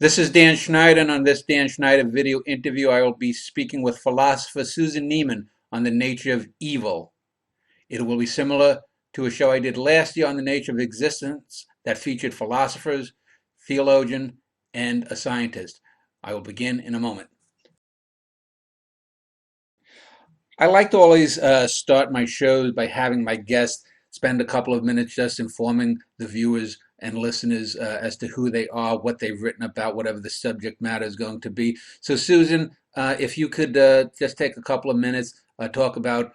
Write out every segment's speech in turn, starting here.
This is Dan Schneider, and on this Dan Schneider video interview, I will be speaking with philosopher Susan Neiman on the nature of evil. It will be similar to a show I did last year on the nature of existence that featured philosophers, theologian, and a scientist. I will begin in a moment. I like to always start my shows by having my guests spend a couple of minutes just informing the viewers and listeners as to who they are, what they've written about, whatever the subject matter is going to be. So, Susan, if you could just take a couple of minutes, talk about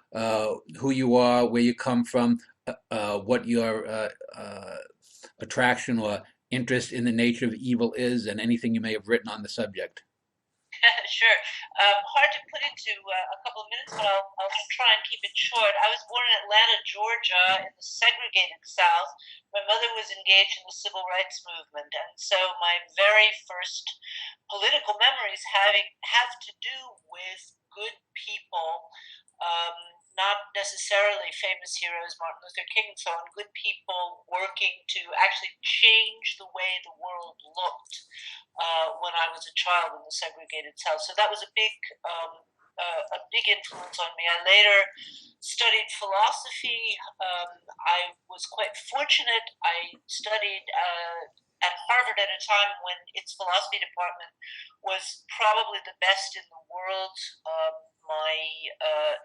who you are, where you come from, what your attraction or interest in the nature of evil is, and anything you may have written on the subject. Sure. Hard to put into a couple of minutes, but I'll try and keep it short. I was born in Atlanta, Georgia, in the segregated South. My mother was engaged in the civil rights movement, and so my very first political memories have to do with good people, not necessarily famous heroes, Martin Luther King and so on, good people working to actually change the way the world looked when I was a child in the segregated South. So that was a big influence on me. I later studied philosophy. I was quite fortunate. I studied at Harvard at a time when its philosophy department was probably the best in the world. My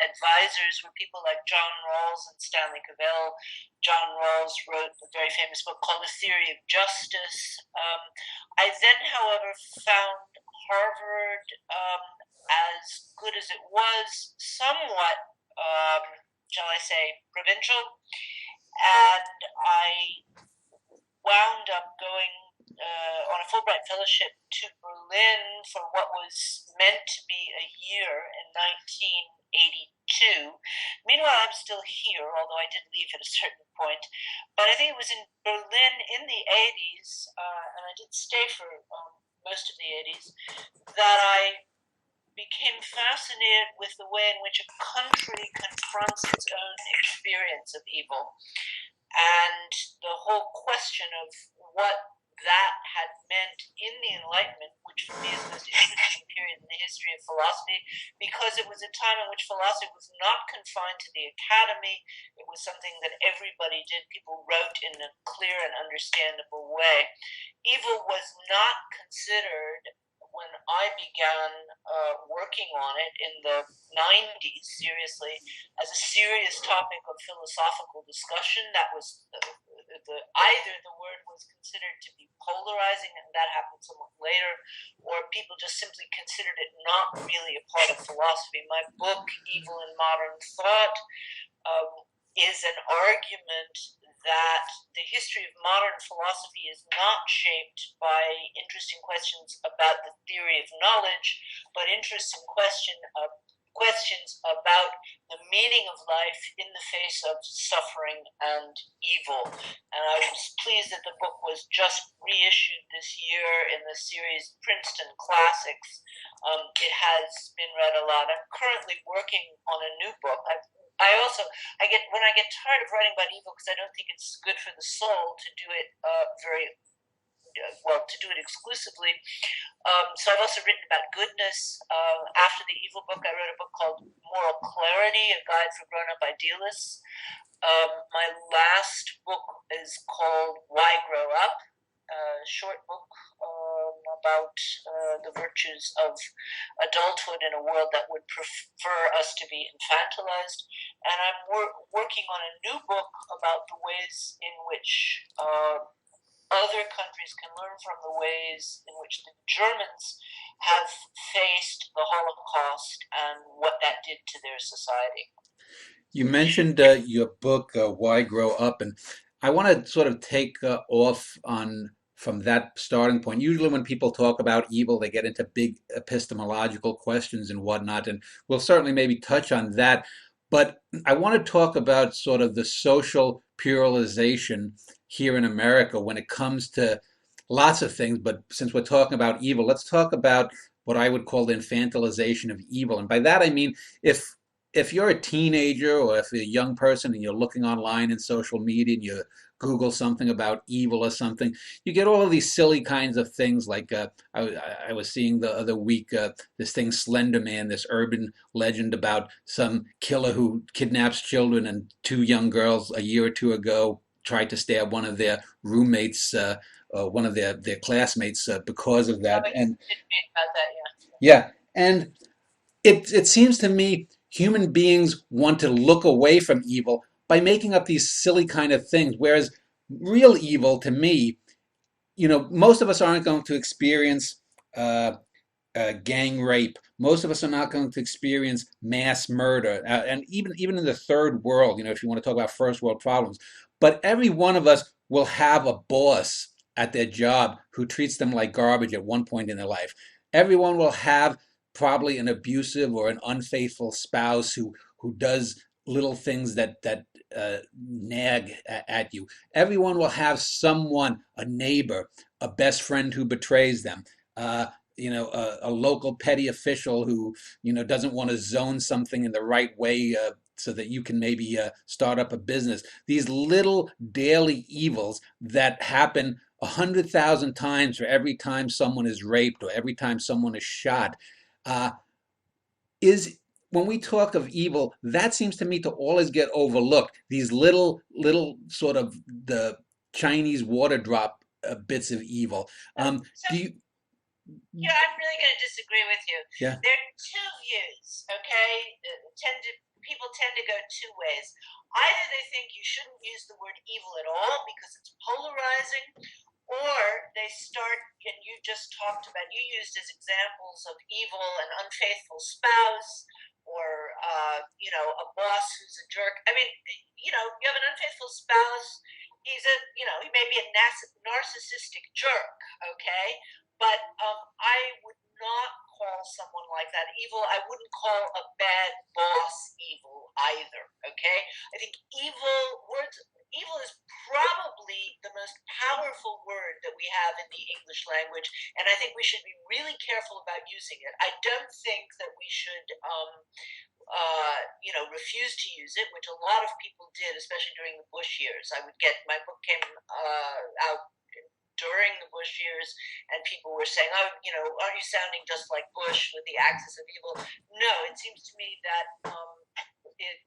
advisors were people like John Rawls and Stanley Cavell. John Rawls wrote a very famous book called The Theory of Justice. I then, however, found Harvard, as good as it was, somewhat, shall I say, provincial, and I wound up going on a Fulbright fellowship to Berlin for what was meant to be a year in 1982. Meanwhile, I'm still here, although I did leave at a certain point. But I think it was in Berlin in the 80s, and I did stay for most of the 80s, that I became fascinated with the way in which a country confronts its own experience of evil. And the whole question of what that had meant in the Enlightenment, which for me is the most interesting period in the history of philosophy, because it was a time in which philosophy was not confined to the academy. It was something that everybody did. People wrote in a clear and understandable way. Evil was not considered, when I began working on it in the 90s, seriously, as a serious topic of philosophical discussion. That was either the word was considered to be polarizing, and that happened somewhat later, or people just simply considered it not really a part of philosophy. My book, Evil in Modern Thought, is an argument that the history of modern philosophy is not shaped by interesting questions about the theory of knowledge, but interesting questions about the meaning of life in the face of suffering and evil. And I was pleased that the book was just reissued this year in the series Princeton Classics. It has been read a lot. I'm currently working on a new book. When I get tired of writing about evil, because I don't think it's good for the soul to do it to do it exclusively. So I've also written about goodness. After the evil book, I wrote a book called Moral Clarity, A Guide for Grown-Up Idealists. My last book is called Why Grow Up, a short book about the virtues of adulthood in a world that would prefer us to be infantilized. And I'm working on a new book about the ways in which other countries can learn from the ways in which the Germans have faced the Holocaust and what that did to their society. You mentioned your book, Why Grow Up, and I want to sort of take off on from that starting point. Usually, when people talk about evil, they get into big epistemological questions and whatnot, and we'll certainly maybe touch on that. But I want to talk about sort of the social pluralization here in America when it comes to lots of things. But since we're talking about evil, let's talk about what I would call the infantilization of evil. And by that I mean if you're a teenager or if you're a young person and you're looking online in social media and you're Google something about evil or something, you get all of these silly kinds of things. Like I was seeing the other week this thing Slender Man, this urban legend about some killer who kidnaps children, and two young girls a year or two ago tried to stab one of their roommates, one of their classmates, because of Oh, that. I And did read about that. Yeah. yeah, and it seems to me human beings want to look away from evil by making up these silly kind of things, whereas real evil to me, most of us aren't going to experience uh, gang rape. Most of us are not going to experience mass murder, and even in the third world, if you want to talk about first world problems. But every one of us will have a boss at their job who treats them like garbage at one point in their life. Everyone will have probably an abusive or an unfaithful spouse who does little things that nag at you. Everyone will have someone, a neighbor, a best friend who betrays them. Uh, a local petty official who, doesn't want to zone something in the right way, so that you can maybe start up a business. These little daily evils that happen 100,000 times for every time someone is raped or every time someone is shot, uh, is when we talk of evil, that seems to me to always get overlooked. These little sort of the Chinese water drop bits of evil. So Do you? yeah, I'm really going to disagree with you. Yeah. There are two views, okay? People tend to go two ways. Either they think you shouldn't use the word evil at all because it's polarizing, or they start, and you just talked about, you used as examples of evil an unfaithful spouse, or a boss who's a jerk. I mean, you have an unfaithful spouse. He may be a narcissistic jerk, okay? But I would not call someone like that evil. I wouldn't call a bad boss evil either. Okay, I think evil is probably the most powerful word that we have in the English language, and I think we should be really careful about using it. I don't think that we should refuse to use it, which a lot of people did, especially during the Bush years. My book came out during the Bush years, and people were saying, "Oh, are you sounding just like Bush with the axis of evil?" No, it seems to me that it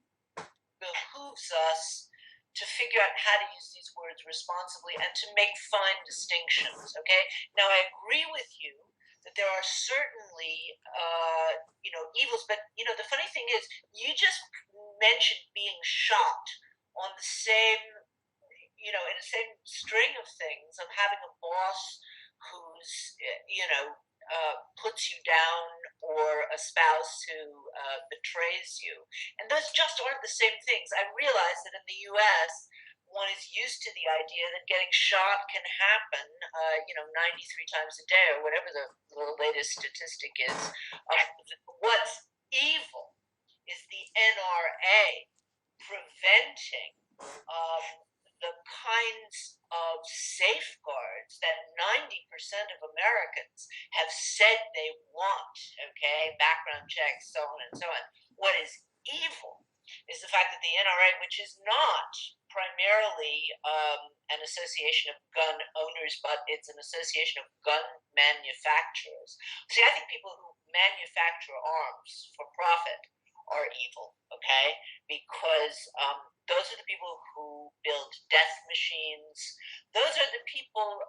behooves us to figure out how to use these words responsibly and to make fine distinctions. Okay. Now, I agree with you that there are certainly, evils, but the funny thing is, you just mentioned being shot on the same in the same string of things of having a boss who's, puts you down, or a spouse who betrays you. And those just aren't the same things. I realize that in the US, one is used to the idea that getting shot can happen, 93 times a day, or whatever the latest statistic is. What's evil is the NRA preventing um, the kinds of safeguards that 90% of Americans have said they want, okay? Background checks, so on and so on. What is evil is the fact that the NRA, which is not primarily an association of gun owners, but it's an association of gun manufacturers. See, I think people who manufacture arms for profit are evil, okay? Because those are the people who build death machines. Those are the people,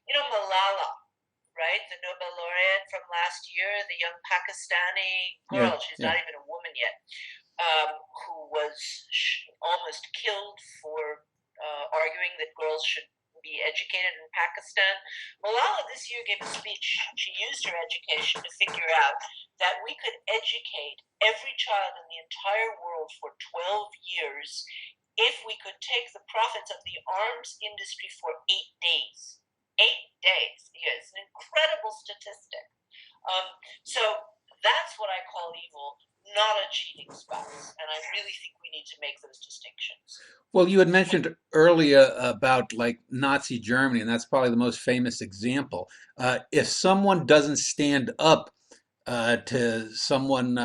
Malala, right? The Nobel laureate from last year, the young Pakistani Yeah. girl, she's Yeah. not even a woman yet, who was almost killed for arguing that girls should be educated in Pakistan. Malala this year gave a speech. She used her education to figure out that we could educate every child in the entire world for 12 years if we could take the profits of the arms industry for 8 days. 8 days. Yeah, it's an incredible statistic. So that's what I call evil, not a cheating spouse. And I really think we need to make those distinctions. Well, you had mentioned earlier about like Nazi Germany, and that's probably the most famous example. If someone doesn't stand up to someone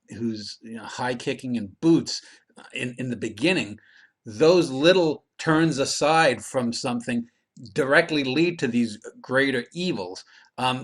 who's high kicking in boots in the beginning, those little turns aside from something directly lead to these greater evils.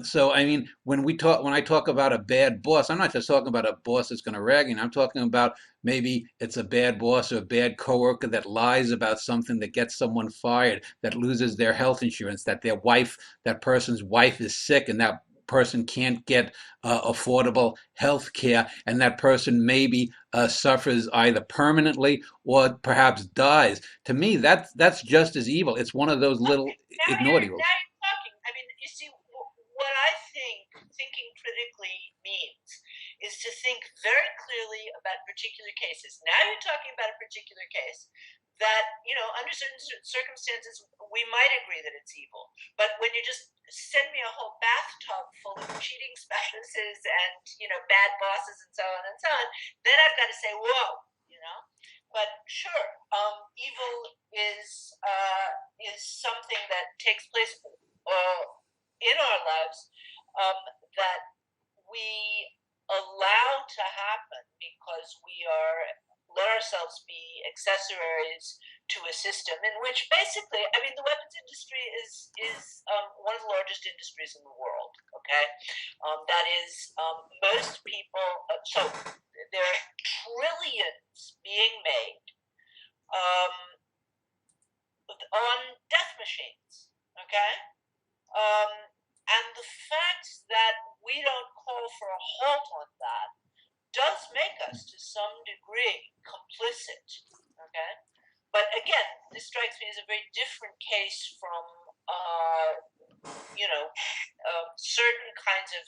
So I mean, when I talk about a bad boss, I'm not just talking about a boss that's going to rag you. I'm talking about maybe it's a bad boss or a bad coworker that lies about something that gets someone fired, that loses their health insurance, that that person's wife is sick, and that person can't get affordable health care, and that person maybe suffers either permanently or perhaps dies. To me, that's just as evil. It's one of those little ignored evils. Now you're talking. I mean, you see, what I think thinking critically means is to think very clearly about particular cases. Now you're talking about a particular case that, under certain circumstances, we might agree that it's evil. But when you just send me a whole bathtub full of cheating spouses and, bad bosses and so on, then I've got to say, whoa. But sure, evil is something that takes place in our lives, that we allow to happen because we let ourselves be accessories to a system in which basically, I mean, the weapons industry is one of the largest industries in the world. Okay, that is, most people. So there are trillions being made um, on death machines. Okay, um, and the fact that we don't call for a halt on that does make us, to some degree, complicit. Okay, but again, this strikes me as a very different case from, certain kinds of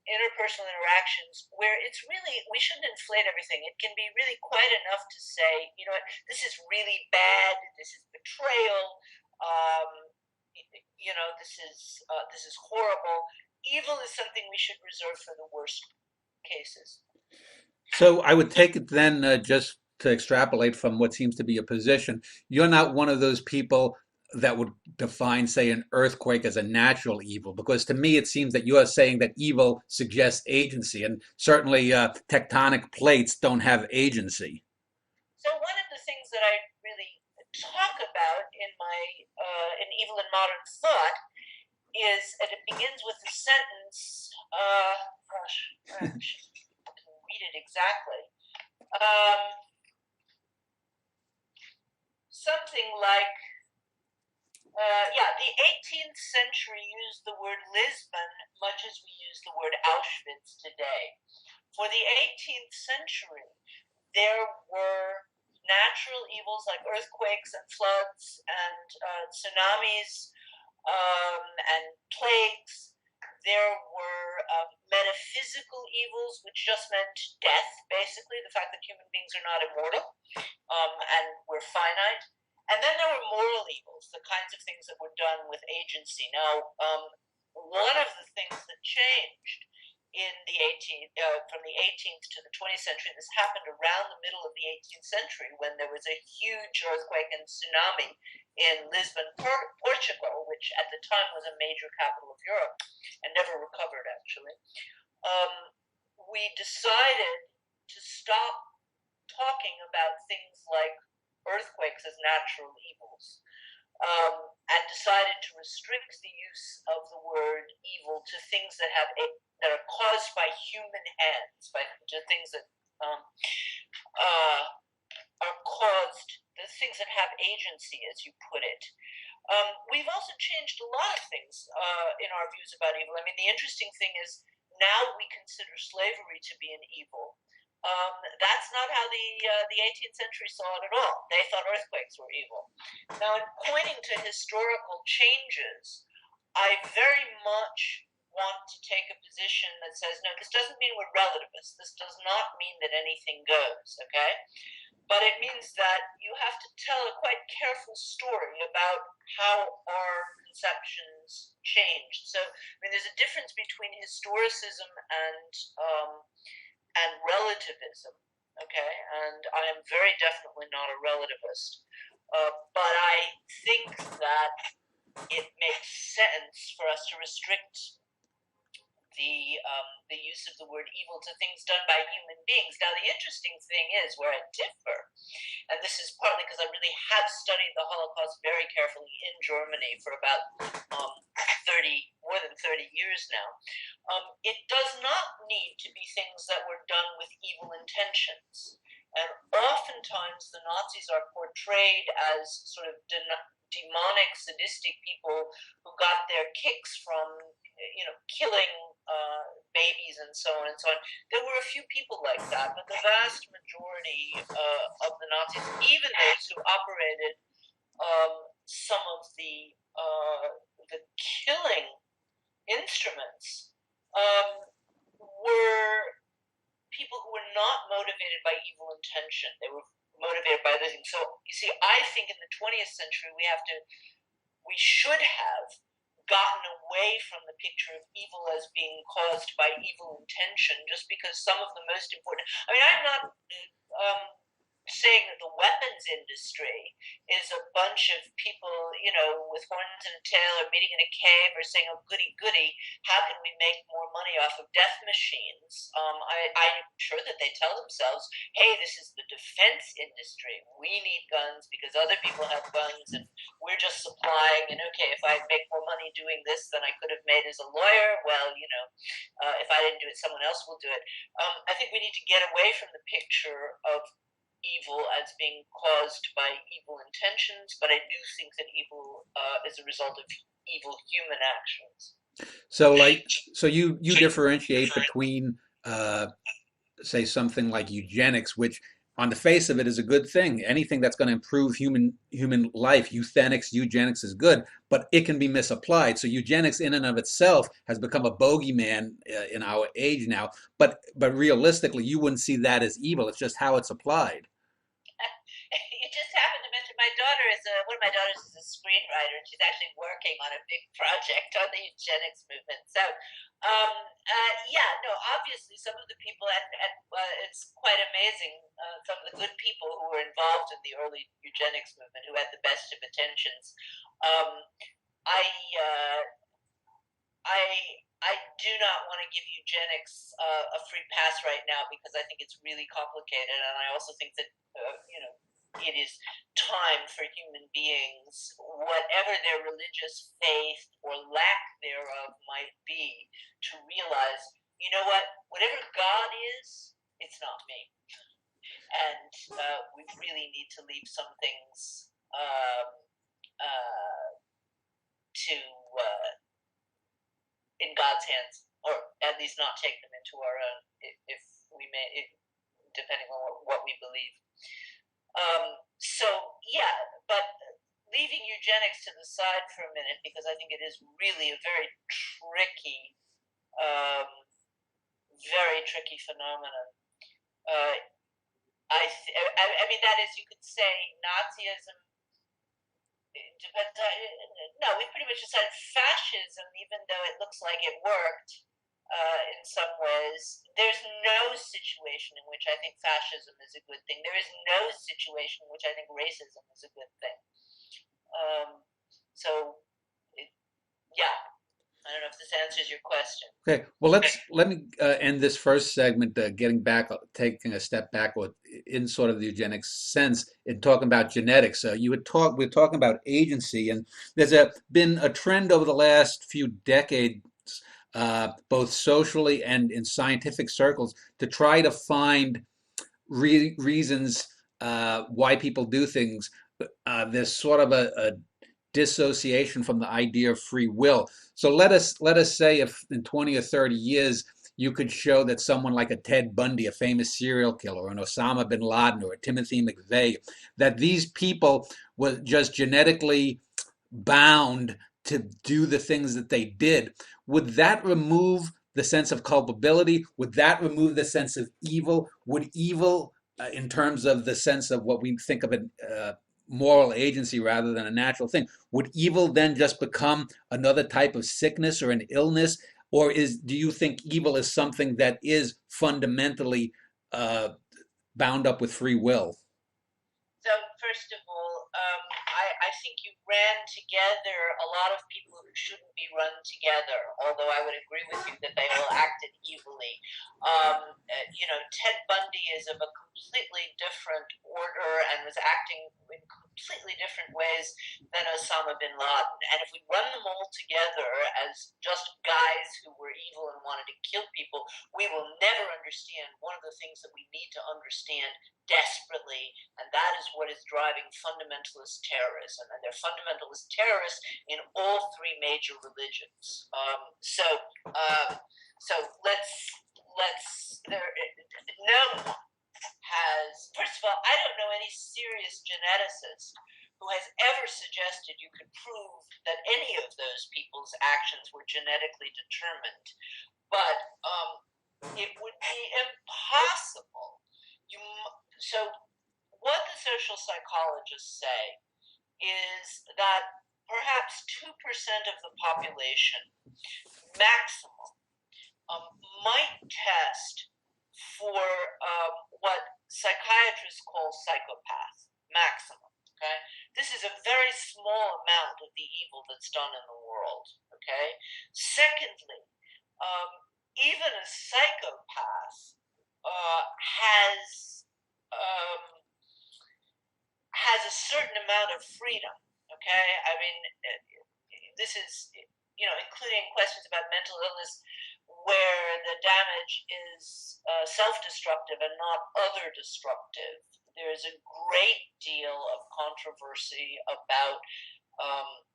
interpersonal interactions where it's really, we shouldn't inflate everything. It can be really quite enough to say, you know what, this is really bad. This is betrayal. Um, this is horrible. Evil is something we should reserve for the worst cases. So I would take it then, just to extrapolate from what seems to be a position, you're not one of those people that would define, say, an earthquake as a natural evil, because to me it seems that you are saying that evil suggests agency, and certainly tectonic plates don't have agency. So one of the things that I really talk about in my in Evil in Modern Thought is, and it begins with the sentence. Gosh, I can read it exactly. Um, Something like, the 18th century used the word Lisbon much as we use the word Auschwitz today. For the 18th century, there were natural evils like earthquakes and floods and tsunamis, and plagues. There were metaphysical evils, which just meant death, basically, the fact that human beings are not immortal, and we're finite. And then there were moral evils, the kinds of things that were done with agency. Now, one of the things that changed in the 18th, from the 18th to the 20th century, this happened around the middle of the 18th century when there was a huge earthquake and tsunami in Lisbon, Portugal, which at the time was a major capital of Europe and never recovered, actually. Um, we decided to stop talking about things like earthquakes as natural evils, and decided to restrict the use of the word evil to things that are caused by human hands, to things that uh, are caused, the things that have agency, as you put it. We've also changed a lot of things in our views about evil. I mean, the interesting thing is now we consider slavery to be an evil. That's not how the 18th century saw it at all. They thought earthquakes were evil. Now, in pointing to historical changes, I very much want to take a position that says, no, this doesn't mean we're relativists. This does not mean that anything goes, okay? But it means that you have to tell a quite careful story about how our conceptions changed. So, I mean, there's a difference between historicism and relativism. Okay, and I am very definitely not a relativist, but I think that it makes sense for us to restrict the use of the word evil to things done by human beings. Now, the interesting thing is where I differ, and this is partly because I really have studied the Holocaust very carefully in Germany for about 30, more than 30 years now. It does not need to be things that were done with evil intentions. And oftentimes the Nazis are portrayed as sort of demonic, sadistic people who got their kicks from, killing babies and so on and so on. There were a few people like that, but the vast majority of the Nazis, even those who operated some of the killing instruments, were people who were not motivated by evil intention. They were motivated by other things. So you see, I think in the 20th century we should have gotten away from the picture of evil as being caused by evil intention, just because some of the most important. I mean, I'm not saying that the weapons industry is a bunch of people, with horns and a tail, or meeting in a cave, or saying, "Oh, goody goody, how can we make more money off of death machines?" I'm sure that they tell themselves, "Hey, this is the defense industry. We need guns because other people have guns, and we're just supplying. And okay, if I make more money doing this than I could have made as a lawyer, well, if I didn't do it, someone else will do it." I think we need to get away from the picture of evil as being caused by evil intentions, but I do think that evil is a result of evil human actions. So you differentiate between say something like eugenics, which on the face of it is a good thing. Anything that's going to improve human life, eugenics is good, but it can be misapplied. So eugenics in and of itself has become a bogeyman in our age now. But realistically, you wouldn't see that as evil. It's just how it's applied. You just happened to mention my daughter one of my daughters is a screenwriter, and she's actually working on a big project on the eugenics movement. So, yeah, no, obviously some of the people it's quite amazing. Some of the good people who were involved in the early eugenics movement, who had the best of intentions. Um, I, uh, I, I do not want to give eugenics a free pass right now because I think it's really complicated, and I also think that it is time for human beings, whatever their religious faith or lack thereof might be, to realize, you know what, whatever God is, it's not me. And we really need to leave some things to in God's hands, or at least not take them into our own, if we may, depending on what we believe. So yeah, but leaving eugenics to the side for a minute, because I think it is really a um, very tricky phenomenon. I mean, that is, you could say Nazism. Depends. No, we pretty much decided fascism, even though it looks like it worked in some ways. There's no situation in which I think fascism is a good thing. There is no situation in which I think racism is a good thing. So, yeah, I don't know if this answers your question. Okay, well let me end this first segment, getting back, taking a step backward in sort of the eugenics sense, in talking about genetics. We're talking about agency, and been a trend over the last few decades, both socially and in scientific circles, to try to find reasons why people do things. There's sort of a dissociation from the idea of free will. So let us say if in 20 or 30 years you could show that someone like a Ted Bundy, a famous serial killer, or an Osama bin Laden, or a Timothy McVeigh, that these people were just genetically bound to do the things that they did, would that remove the sense of culpability? Would that remove the sense of evil? Would evil, in terms of the sense of what we think of it, moral agency rather than a natural thing, would evil then just become another type of sickness or an illness? Or do you think evil is something that is fundamentally bound up with free will? So first of all, I think you ran together a lot of people who shouldn't be run together, although I would agree with you that they all acted evilly. Ted Bundy is of a completely different order and was acting in completely different ways than Osama bin Laden. And if we run them all together as just guys who were evil and wanted to kill people, we will never understand one of the things that we need to understand desperately, and that is what is driving fundamentalist terrorism. And they're fundamentalist terrorists in all three major religions. So let's there. No one has. First of all, I don't know any serious geneticist who has ever suggested you could prove that any of those people's actions were genetically determined. But it would be impossible. So what the social psychologists say is that perhaps 2% of the population maximum might test for what psychiatrists call psychopath maximum. Okay, this is a very small amount of the evil that's done in the world. Okay, secondly, even a psychopath has a certain amount of freedom. Okay, I mean, this is including questions about mental illness where the damage is self-destructive and not other-destructive. There is a great deal of controversy about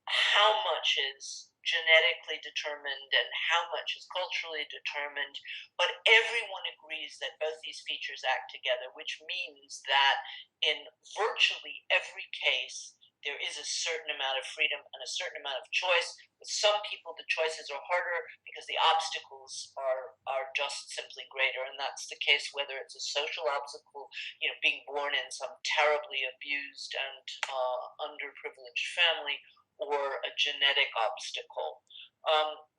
how much is genetically determined and how much is culturally determined, but everyone agrees that both these features act together, which means that in virtually every case, there is a certain amount of freedom and a certain amount of choice. With some people, the choices are harder because the obstacles are just simply greater, and that's the case whether it's a social obstacle, being born in some terribly abused and underprivileged family, or a genetic obstacle.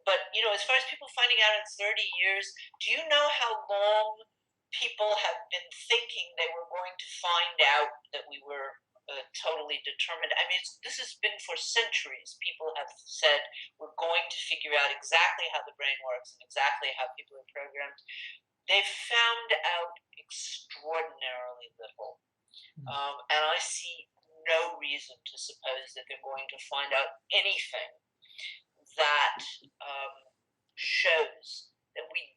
But as far as people finding out in 30 years, do you know how long people have been thinking they were going to find out that we were totally determined? I mean, this has been for centuries. People have said we're going to figure out exactly how the brain works and exactly how people are programmed. They've found out extraordinarily little. And I see no reason to suppose that they're going to find out anything that shows that we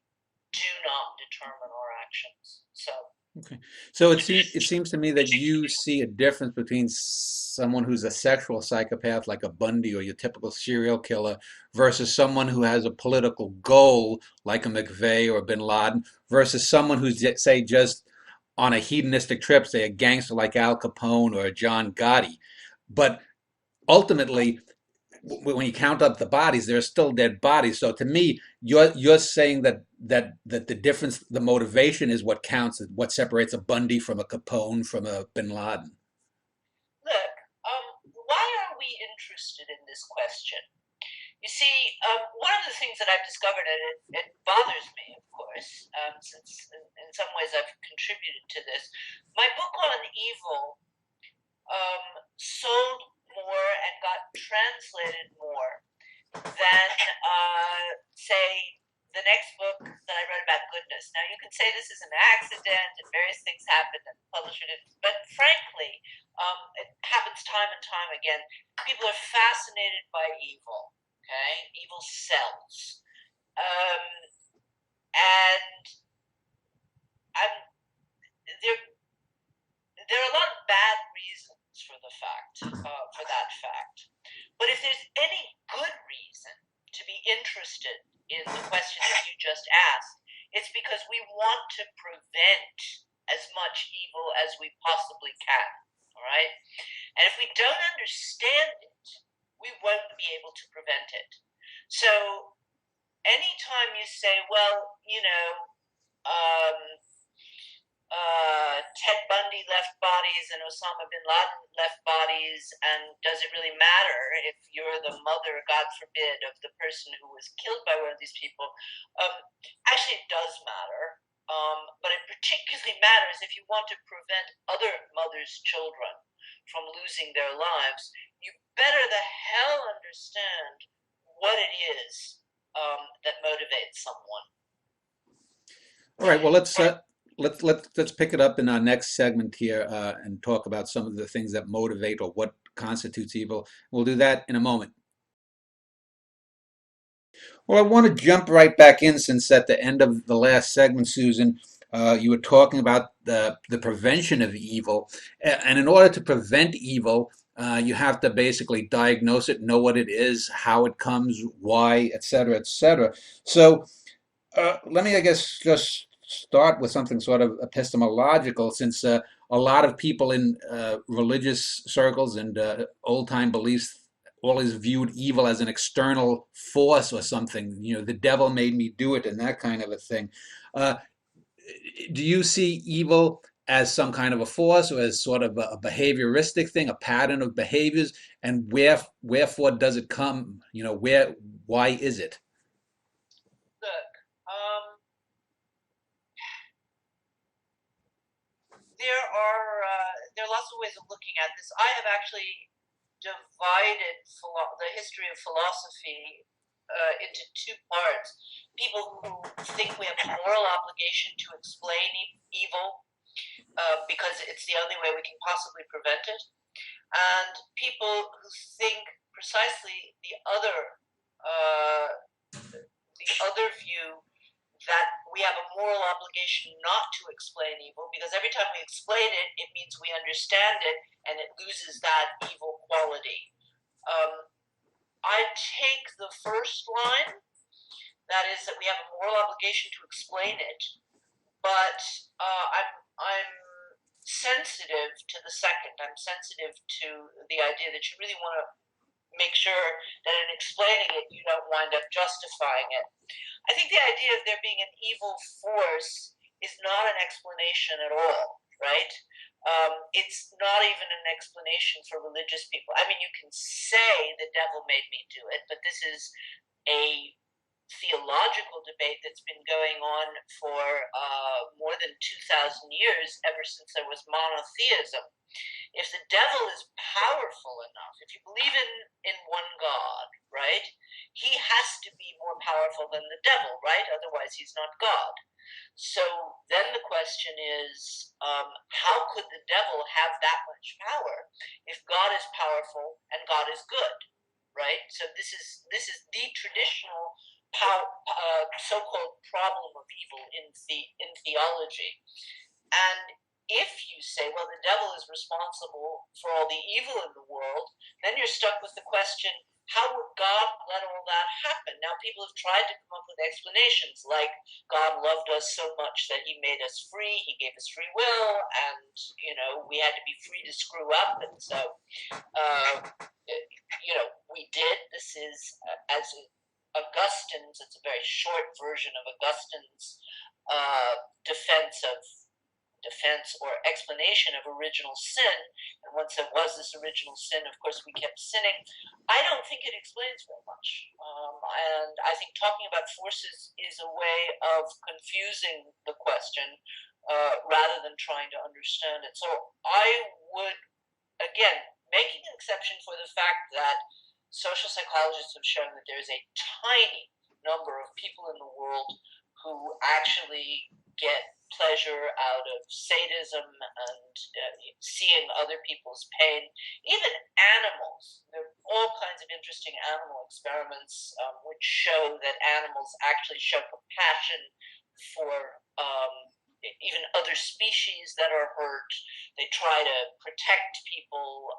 do not determine our actions. Okay. So it seems to me that you see a difference between someone who's a sexual psychopath like a Bundy or your typical serial killer versus someone who has a political goal like a McVeigh or Bin Laden versus someone who's, say, just on a hedonistic trip, say a gangster like Al Capone or John Gotti. But ultimately, when you count up the bodies, there are still dead bodies. So to me, you're saying that the difference, the motivation, is what counts, what separates a Bundy from a Capone from a Bin Laden. Look, why are we interested in this question? You see, one of the things that I've discovered, and it bothers me, of course, since in some ways I've contributed to this, my book on evil sold more and got translated more than, say, the next book that I wrote about goodness. Now, you can say this is an accident and various things happened and the publisher did, but frankly, it happens time and time again. People are fascinated by evil. Okay, evil sells, and I'm there. There are a lot of bad reasons for that fact. But if there's any good reason to be interested in the question that you just asked, it's because we want to prevent as much evil as we possibly can. All right, and if we don't understand it, we won't be able to prevent it. So anytime you say, well, Ted Bundy left bodies and Osama bin Laden left bodies, and does it really matter if you're the mother, God forbid, of the person who was killed by one of these people? Actually, it does matter. But it particularly matters if you want to prevent other mothers' children from losing their lives. You better the hell understand what it is that motivates someone. All right. Well, And let's pick it up in our next segment here and talk about some of the things that motivate or what constitutes evil. We'll do that in a moment. Well, I want to jump right back in since at the end of the last segment, Susan, you were talking about the prevention of evil. And in order to prevent evil, you have to basically diagnose it, know what it is, how it comes, why, et cetera, et cetera. So let me, I guess, just start with something sort of epistemological, since a lot of people in religious circles and old-time beliefs always viewed evil as an external force or something. You know, the devil made me do it, and that kind of a thing. Uh, do you see evil as some kind of a force, or as sort of a behavioristic thing, a pattern of behaviors, and wherefore does it come? You know, why is it? look, um, there are lots of ways of looking at this. I have actually divided the history of philosophy into two parts. People who think we have a moral obligation to explain evil because it's the only way we can possibly prevent it, and people who think precisely uh, the other view, that we have a moral obligation not to explain evil, because every time we explain it, it means we understand it, and it loses that evil quality. Um, I take the first line, that is that we have a moral obligation to explain it, but I'm sensitive to the second. I'm sensitive to the idea that you really want to make sure that in explaining it, you don't wind up justifying it. I think the idea of there being an evil force is not an explanation at all, right? It's not even an explanation for religious people. I mean, you can say the devil made me do it, but this is a theological debate that's been going on for more than 2,000 years, ever since there was monotheism. If the devil is powerful enough, if you believe in one God, right, he has to be more powerful than the devil, right? Otherwise, he's not God. So then the question is, how could the devil have that much power if God is powerful and God is good, right? So this is the traditional so-called problem of evil in theology. And if you say, well, the devil is responsible for all the evil in the world, then you're stuck with the question, how would God let all that happen? Now, people have tried to come up with explanations like God loved us so much that he made us free, he gave us free will, and, we had to be free to screw up. And so, uh, we did. This is, as Augustine's, it's a very short version of Augustine's defense or explanation of original sin. And once there was this original sin, of course, we kept sinning. I don't think it explains very much. And I think talking about forces is a way of confusing the question rather than trying to understand it. So I would, again, making an exception for the fact that social psychologists have shown that there is a tiny number of people in the world who actually get pleasure out of sadism and seeing other people's pain. Even animals, there are all kinds of interesting animal experiments which show that animals actually show compassion for even other species that are hurt. They try to protect people,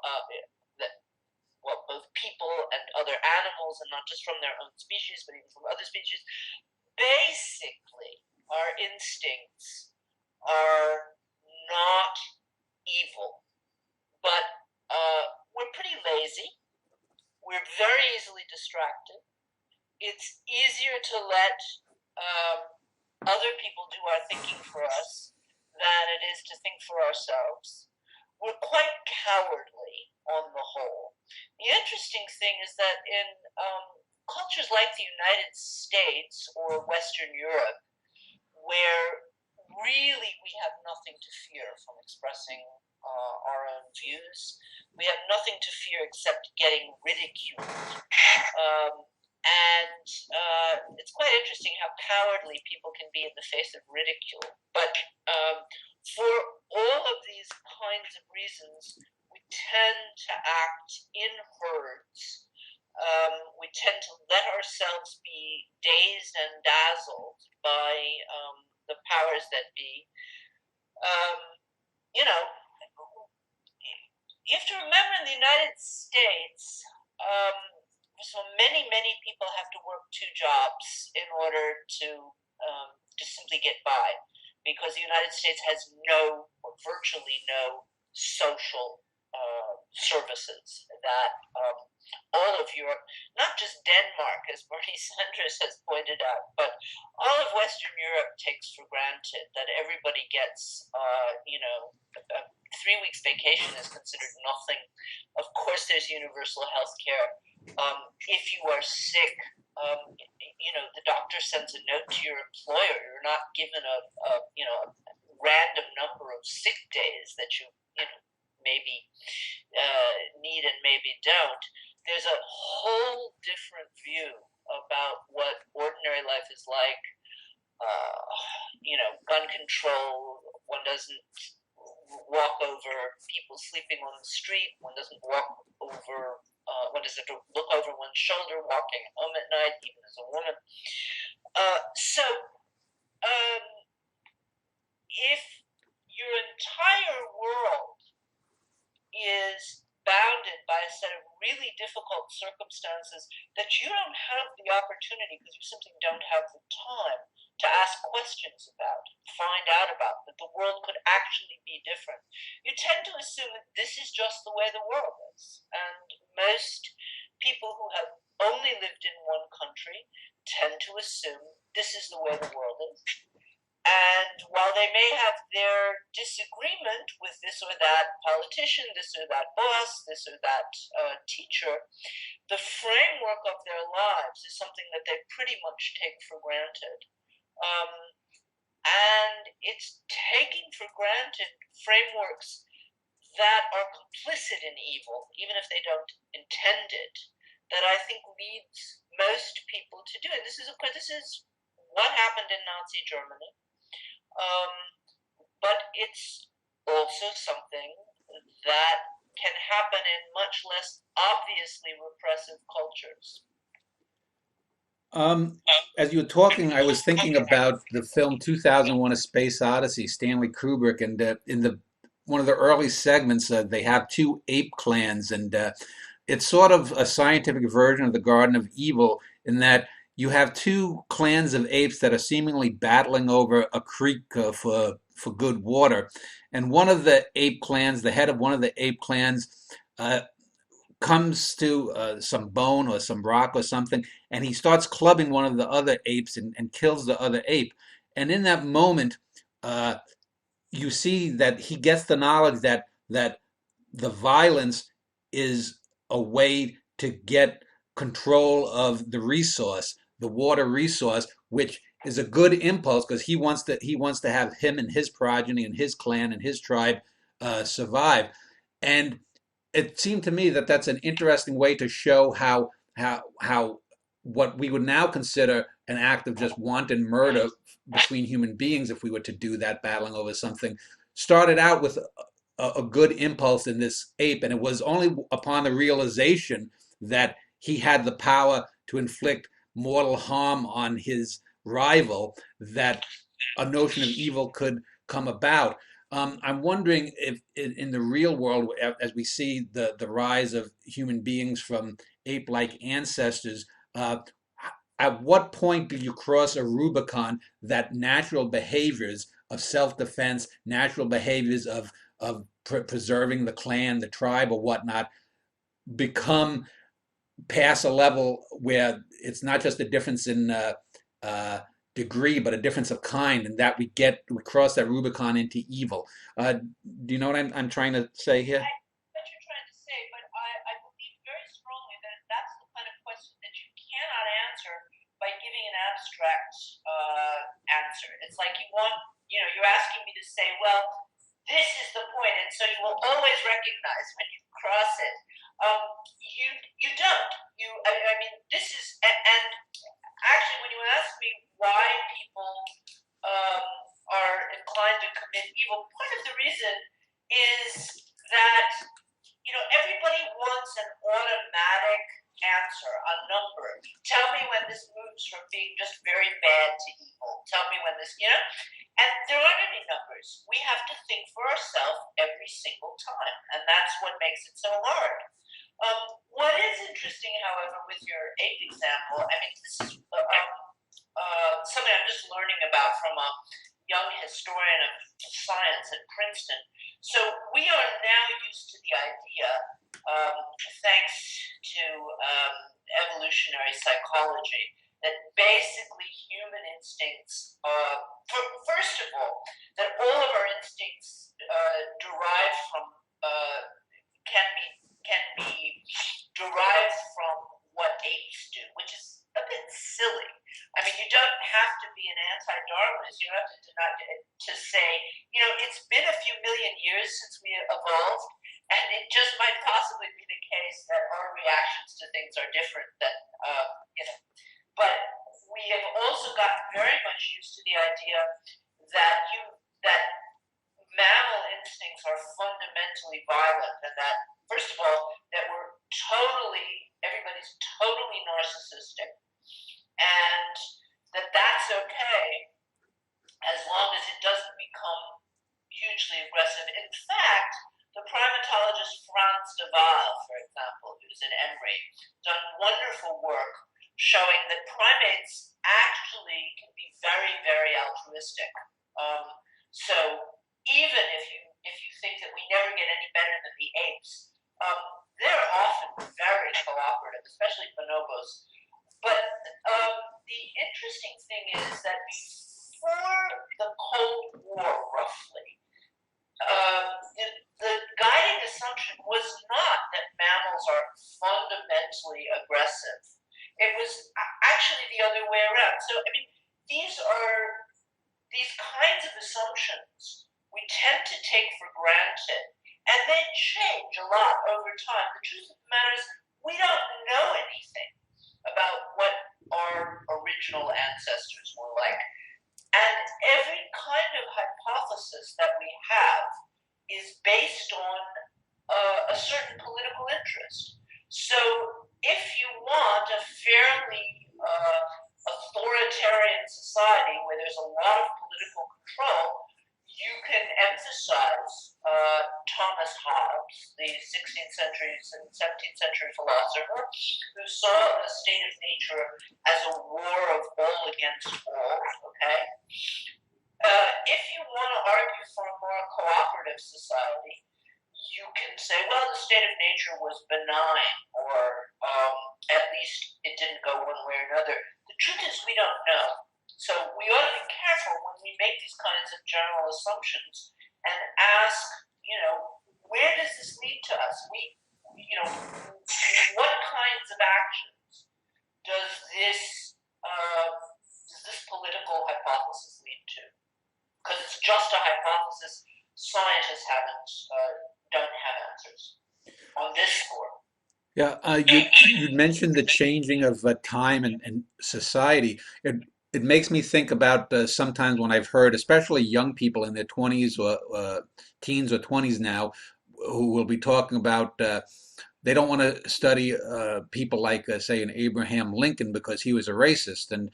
both people and other animals, and not just from their own species, but even from other species. Basically, our instincts are not evil, but we're pretty lazy. We're very easily distracted. It's easier to let um, other people do our thinking for us than it is to think for ourselves. We're quite cowardly on the whole. The interesting thing is that in cultures like the United States or Western Europe, where really we have nothing to fear from expressing our own views. We have nothing to fear except getting ridiculed. And it's quite interesting how cowardly people can be in the face of ridicule. But for all of these kinds of reasons, we tend to act in herds. We tend to let ourselves be dazed and dazzled by the powers that be. Um, you know, you have to remember in the United States, so many people have to work two jobs in order to simply get by, because the United States has no, or virtually no, social services that all of Europe, not just Denmark, as Bernie Sanders has pointed out, but all of Western Europe takes for granted that everybody gets, 3 weeks vacation is considered nothing. Of course, there's universal health care. If you are sick, the doctor sends a note to your employer. You're not given a random number of sick days that you maybe need and maybe don't. There's a whole different view about what ordinary life is like. Gun control. One doesn't walk over people sleeping on the street. One doesn't walk over. One doesn't have to look over one's shoulder walking home at night, even as a woman. So, if your entire world is bounded by a set of really difficult circumstances that you don't have the opportunity, because you simply don't have the time to ask questions about, find out about, that the world could actually be different, you tend to assume that this is just the way the world is. And most people who have only lived in one country tend to assume this is the way the world is. And while they may have their disagreement with this or that politician, this or that boss, this or that teacher, the framework of their lives is something that they pretty much take for granted. And it's taking for granted frameworks that are complicit in evil, even if they don't intend it, that I think leads most people to do it. This is what happened in Nazi Germany. But it's also something that can happen in much less obviously repressive cultures. Um, as you were talking, I was thinking about the film 2001: A Space Odyssey, Stanley Kubrick, and in the one of the early segments, they have two ape clans, and it's sort of a scientific version of the Garden of Evil in that you have two clans of apes that are seemingly battling over a creek for good water, and one of the ape clans, the head of one of the ape clans, uh, comes to some bone or some rock or something, and he starts clubbing one of the other apes and kills the other ape. And in that moment, uh, you see that he gets the knowledge that the violence is a way to get control of the resource, the water resource, which is a good impulse because he wants to have him and his progeny and his clan and his tribe survive. And it seemed to me that that's an interesting way to show how what we would now consider an act of just wanton murder between human beings, if we were to do that, battling over something, started out with a good impulse in this ape, and it was only upon the realization that he had the power to inflict mortal harm on his rival that a notion of evil could come about. I'm wondering if in the real world, as we see the rise of human beings from ape-like ancestors, uh, at what point do you cross a Rubicon that natural behaviors of self-defense, natural behaviors of preserving the clan, the tribe, or whatnot, become past a level where it's not just a difference in uh, degree, but a difference of kind, and that we cross that Rubicon into evil. Do you know what I'm trying to say here? What you're trying to say, but I believe very strongly that that's the kind of question that you cannot answer by giving an abstract answer. It's like you're asking me to say, well, this is the point, and so you will always recognize when you cross it. Um, you don't. I mean, this is and actually, when you ask me why people um, are inclined to commit evil, part of the reason is that everybody wants an automatic answer, a number. Tell me when this moves from being just very bad to evil. Tell me when this. And there aren't any numbers. We have to think for ourselves every single time, and that's what makes it so hard. What is interesting, however, with your ape example, I mean, this is something I'm just learning about from a young historian of science at Princeton. So we are now used to the idea, thanks to evolutionary psychology, that basically human instincts, first of all, that all of our instincts derive from can be derived from what apes do, which is a bit silly. I mean, you don't have to be an anti-Darwinist. You don't have to deny to say, it's been a few million years since we evolved, and it just might possibly be the case that our reactions to things are different than, you know. But we have also gotten very much used to the idea that that mammal instincts are fundamentally violent, and that first of all, that everybody's totally narcissistic, and that's okay as long as it doesn't become hugely aggressive. In fact, the primatologist Franz de Waal, for example, who's at Emory, done wonderful work showing that primates actually can be very, very altruistic. So even if you think that we never get any better than the apes, they're often very cooperative, especially bonobos. But the interesting thing is that before the Cold War, roughly, the guiding assumption was not that mammals are fundamentally aggressive. It was actually the other way around. So, I mean, these kinds of assumptions we tend to take for granted, and they change a lot over time. The truth of the matter is, we don't know anything about what our original ancestors were like. And every kind of hypothesis that we have is based on a certain political interest. So if you want a fairly authoritarian society where there's a lot of political control, you can emphasize Thomas Hobbes, the 16th century and 17th century philosopher, who saw the state of nature as a war of all against all, okay? If you want to argue for a more cooperative society, you can say, well, the state of nature was benign, or at least it didn't go one way or another. The truth is we don't know. So we ought to be careful when we make these kinds of general assumptions and ask, where does this lead to us? What kinds of actions does this political hypothesis lead to? Because it's just a hypothesis. Scientists don't have answers on this score. Yeah, you mentioned the changing of time and society. It makes me think about sometimes when I've heard, especially young people in their 20s or teens or 20s now, who will be talking about they don't want to study people like, say, an Abraham Lincoln because he was a racist. And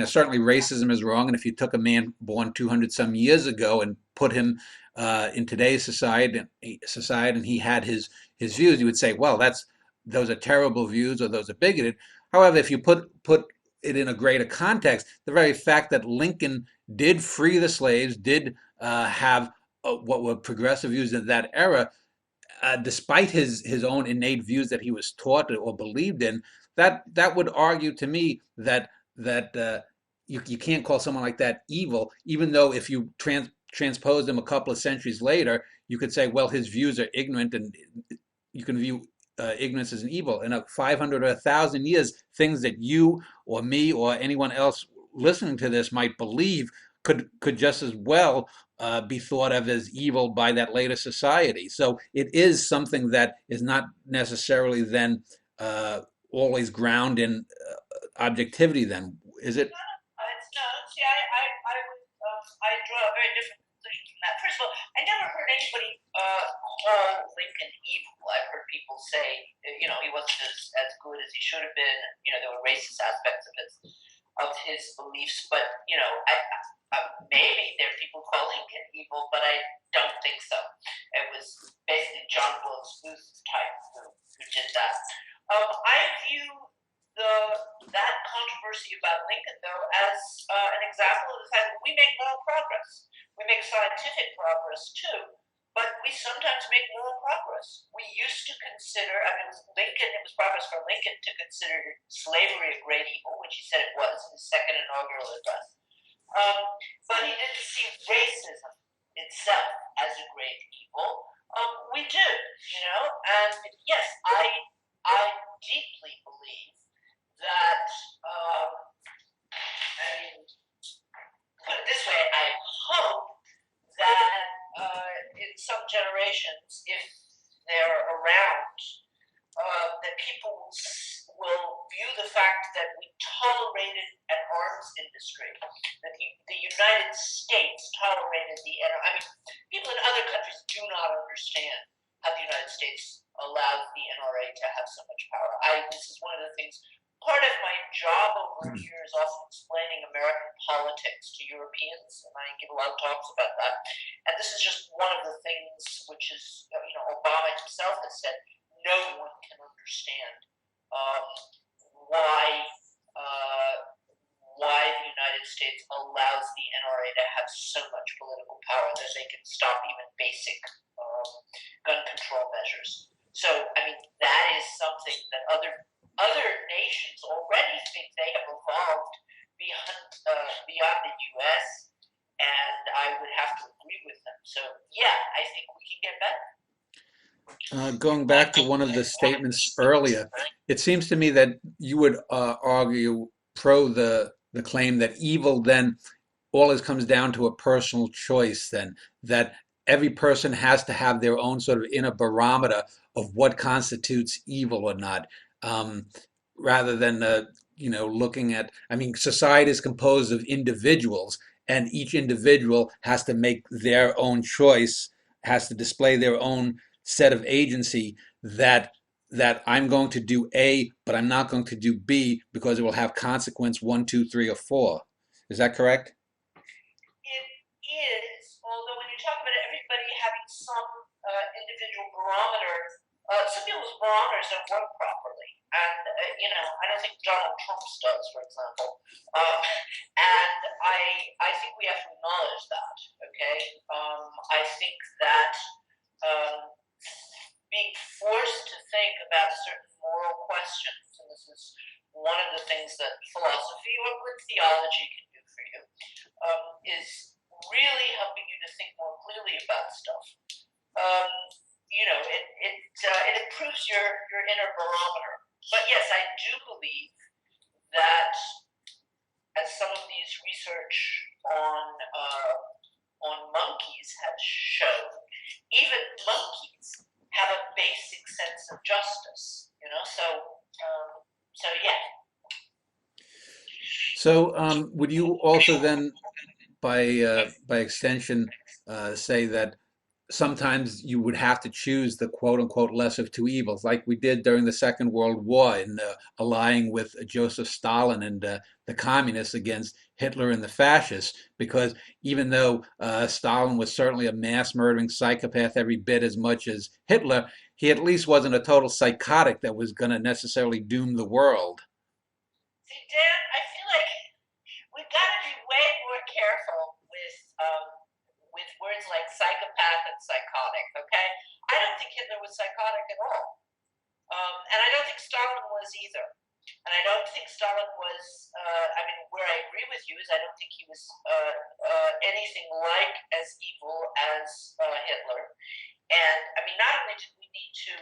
certainly racism is wrong. And if you took a man born 200 some years ago and put him in today's society, and he had his views, you would say, well, those are terrible views, or those are bigoted. However, if you put it in a greater context, the very fact that Lincoln did free the slaves, did have what were progressive views in that era, despite his own innate views that he was taught or believed in, that would argue to me that you can't call someone like that evil, even though if you transpose them a couple of centuries later, you could say, well, his views are ignorant, and you can view ignorance as an evil. In 500 or 1,000 years, things that you or me or anyone else listening to this might believe could just as well be thought of as evil by that later society. So it is something that is not necessarily then uh, always ground in objectivity. Then is it? It's no. See, I draw a very different conclusion from that. First of all, I never heard anybody call Lincoln evil. I've heard people say, he wasn't as good as he should have been. There were racist aspects of his beliefs, but maybe there are people calling Lincoln evil, but I don't think so. It was basically John Wilkes Booth type who did that. I view the that controversy about Lincoln, though, as an example of the fact that we make moral progress. We make scientific progress too, but we sometimes make moral progress. We used to consider, it was progress for Lincoln to consider slavery a great evil, which he said it was in his second inaugural address. But he didn't see racism itself as a great evil. We do, and yes, I deeply believe that, put it this way, I hope that in some generations, if they're around, that people will view the fact that we tolerated an arms industry, that the United States tolerated people in other countries do not understand how the United States allows the NRA to have so much power. This is one of the things. Part of my job over here is also explaining American politics to Europeans, and I give a lot of talks about that. And this is just one of the things which is, Obama himself has said, no one can understand why the United States allows the NRA to have so much political power that they can stop even basic gun control measures. So, that is something that other nations already think they have evolved beyond the U.S., and I would have to agree with them. So, yeah, I think we can get better. Going back to one of the statements earlier, it seems to me that you would argue pro the claim that evil then always comes down to a personal choice, then that every person has to have their own sort of inner barometer of what constitutes evil or not, um, rather than looking at. I mean, society is composed of individuals, and each individual has to make their own choice, has to display their own set of agency that I'm going to do A, but I'm not going to do B because it will have consequence one, two, three, or four. Is that correct? It is, although when you talk about everybody having some individual barometer, some people's barometers don't work properly. And, I don't think Donald Trump's does, for example. And I think we have to acknowledge that, okay? I think that being forced to think about certain moral questions, and this is one of the things that philosophy or good theology can do for you, is really helping you to think more clearly about stuff. It improves your inner barometer. But yes, I do believe that, as some of these research on monkeys has shown, even monkeys have a basic sense of justice. So yeah. So, would you also then, by extension, say that sometimes you would have to choose the quote unquote less of two evils, like we did during the Second World War in allying with Joseph Stalin and the communists against Hitler and the fascists? Because even though Stalin was certainly a mass murdering psychopath every bit as much as Hitler, he at least wasn't a total psychotic that was going to necessarily doom the world. See, Dan, I feel like we've got to be way more careful with words like psychopath and psychotic. Okay, I don't think Hitler was psychotic at all, and I don't think Stalin was either. And I don't think Stalin was. Where I agree with you is I don't think he was anything like as evil as Hitler. And not only did we need to